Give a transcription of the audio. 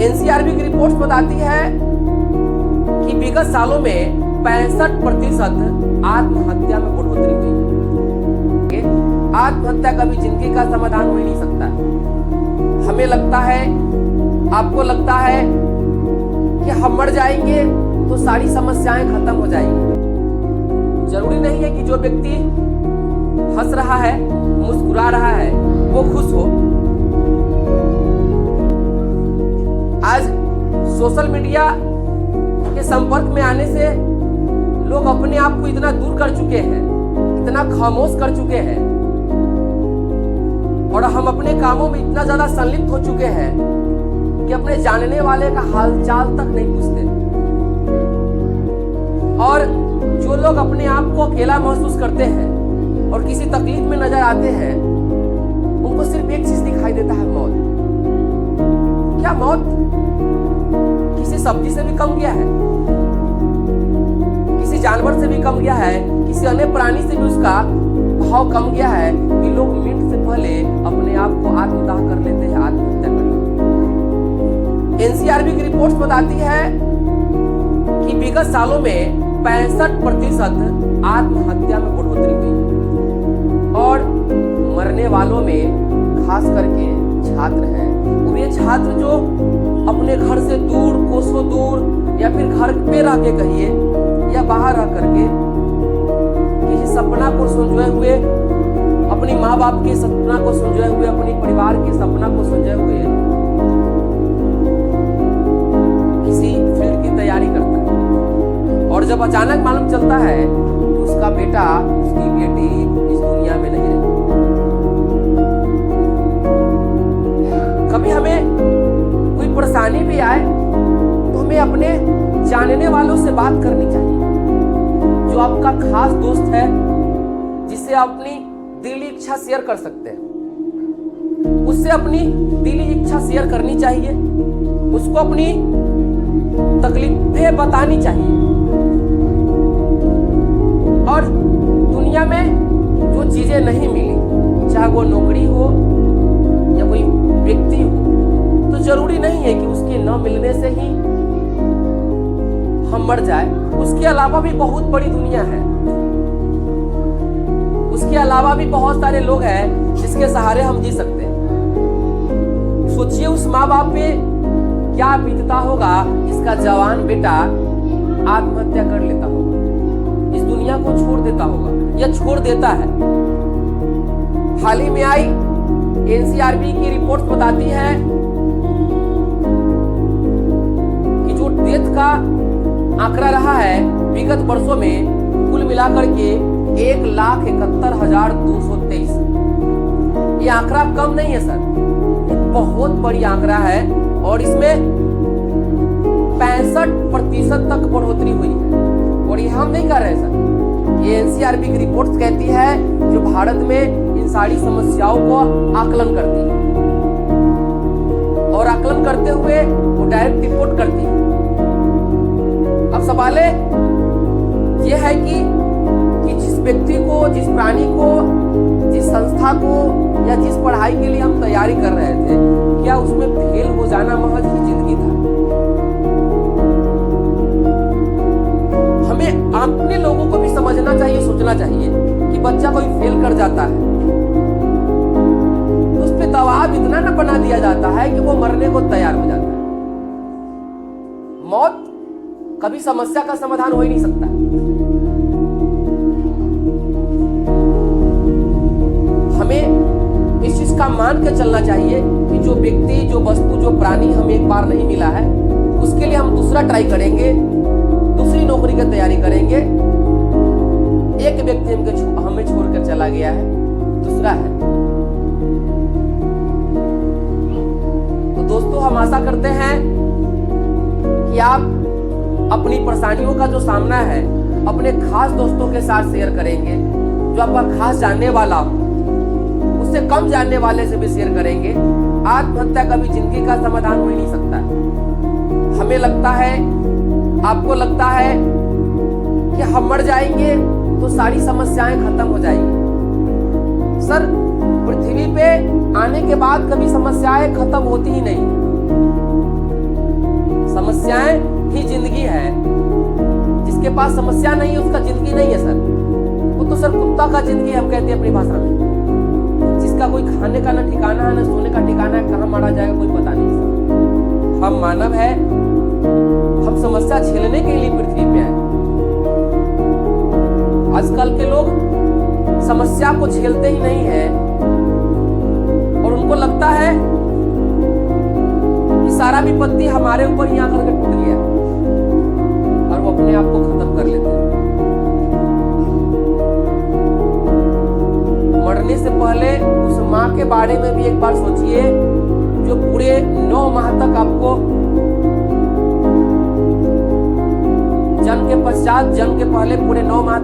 NCRB की report बताती है कि विगत सालों में 65% आत्महत्या में बढ़ोतरी हुई है। आत्महत्या कभी जिंदगी का समाधान हो ही नहीं सकता। हमें लगता है, आपको लगता है कि हम मर जाएंगे तो सारी समस्याएं खत्म हो जाएंगी। जरूरी नहीं है कि जो व्यक्ति हंस रहा है, मुस्कुरा रहा है, वो खुश हो। आज सोशल मीडिया के संपर्क में आने से लोग अपने आप को इतना दूर कर चुके हैं, इतना खामोश कर चुके हैं, और हम अपने कामों में इतना ज्यादा संलिप्त हो चुके हैं कि अपने जानने वाले का हालचाल तक नहीं पूछते। और जो लोग अपने आप को अकेला महसूस करते हैं और किसी तकलीफ में नजर आते हैं, उनको सिर्फ एक चीज दिखाई देता है, मौत। क्या मौत किसी सब्जी से भी कम गया है? किसी जानवर से भी कम गया है? किसी अन्य प्राणी से भी उसका भाव कम गया है कि लोग मिनट से पहले अपने आप को आत्मदाह कर लेते हैं, आत्महत्या कर लेते हैं। एनसीआरबी की रिपोर्ट बताती है कि विगत सालों में 65% आत्महत्या में बढ़ोतरी हुई है, और मरने वालों में खास करके छात्र हैं। वो ये छात्र जो अपने घर से दूर, कोसों दूर, या फिर घर पे रह के कहिए या बाहर रह करके किसी सपना को संजोए हुए, अपनी माँ बाप के सपना को संजोए हुए, अपने परिवार के सपना को संजोए हुए किसी फील्ड की तैयारी करता है, और जब अचानक मालूम चलता है कि उसका बेटा, उसकी बेटी इस दुनिया में नहीं रही। कभी हमें कोई परेशानी भी आए तो हमें अपने जानने वालों से बात करनी चाहिए। जो आपका खास दोस्त है, जिससे अपनी दिली इच्छा शेयर कर सकते हैं, उससे अपनी दिली इच्छा शेयर करनी चाहिए। उसको अपनी तकलीफें बतानी चाहिए। और दुनिया में जो चीजें नहीं मिली, चाहे वो नौकरी हो या कोई व्यक्ति हो, तो जरूरी नहीं है कि उसके न मिलने से ही हम मर जाए। उसके अलावा भी बहुत बड़ी दुनिया है, उसके अलावा भी बहुत सारे लोग हैं जिसके सहारे हम जी सकते हैं। सोचिए उस माँ बाप पे क्या बीतता होगा जिसका जवान बेटा आत्महत्या कर लेता होगा, इस दुनिया को छोड़ देता होगा या छोड़ देता है। हाल ही में आई एनसीआरबी की रिपोर्ट बताती है कि जो डेथ का आंकड़ा रहा है विगत वर्षों में, कुल मिलाकर के 1,71,223। ये आंकड़ा कम नहीं है सर, ये बहुत बड़ी आंकड़ा है, और इसमें 65% तक बढ़ोतरी हुई है। और ये हम नहीं कर रहे सर, ये एनसीआरबी की रिपोर्ट कहती है, जो भारत में इन सारी समस्याओं को आकलन करती है, और आकलन करते हुए वो डायरेक्ट रिपोर्ट करती है। अब सवाल ये है कि जिस व्यक्ति को, जिस प्राणी को, जिस संस्था को या जिस पढ़ाई के लिए हम तैयारी कर रहे थे, क्या उसमें फेल हो जाना महज ही जिंदगी था? हमें अपने लोगों को भी समझना चाहिए, सोचना चाहिए कि बच्चा कोई फेल कर जाता है तो उस पर दबाव इतना न बना दिया जाता है कि वो मरने को तैयार हो जाता है। मौत कभी समस्या का समाधान हो ही नहीं सकता। हमें इस चीज का मान के चलना चाहिए कि जो व्यक्ति, जो वस्तु, जो प्राणी हमें एक बार नहीं मिला है, उसके लिए हम दूसरा ट्राई करेंगे, दूसरी नौकरी की तैयारी करेंगे। एक व्यक्ति हमें छोड़कर चला गया है, दूसरा है। तो दोस्तों, हम आशा करते हैं कि आप अपनी परेशानियों का जो सामना है अपने खास दोस्तों के साथ शेयर करेंगे। जो आपका खास जानने वाला हो, उससे कम जानने वाले से भी शेयर करेंगे। आत्महत्या कभी जिंदगी का समाधान हो ही नहीं सकता। हमें लगता है, आपको लगता है कि हम मर जाएंगे तो सारी समस्याएं खत्म हो जाएंगी। सर, पृथ्वी पे आने के बाद कभी समस्याएं खत्म होती ही नहीं। पास समस्या नहीं है उसका जिंदगी नहीं है सर, वो तो सर कुत्ता का जिंदगी हम कहते हैं अपनी भाषा में, जिसका कोई खाने का ना ठिकाना है ना सोने का ठिकाना है, कहाँ मारा जाएगा कोई पता नहीं सर। हम मानव है, हम समस्या झेलने के लिए पृथ्वी पे आए। आजकल के लोग समस्या को झेलते ही नहीं है और उनको लगता है कि सारा विपत्ति हमारे ऊपर ही आकर के टूट गया और वो अपने आप को खत्म कर लेते हैं। मरने से पहले उस माँ के बारे में भी एक बार सोचिए जो पूरे 9 माह तक आपको जन्म के पश्चात, जन्म के पहले पूरे 9 माह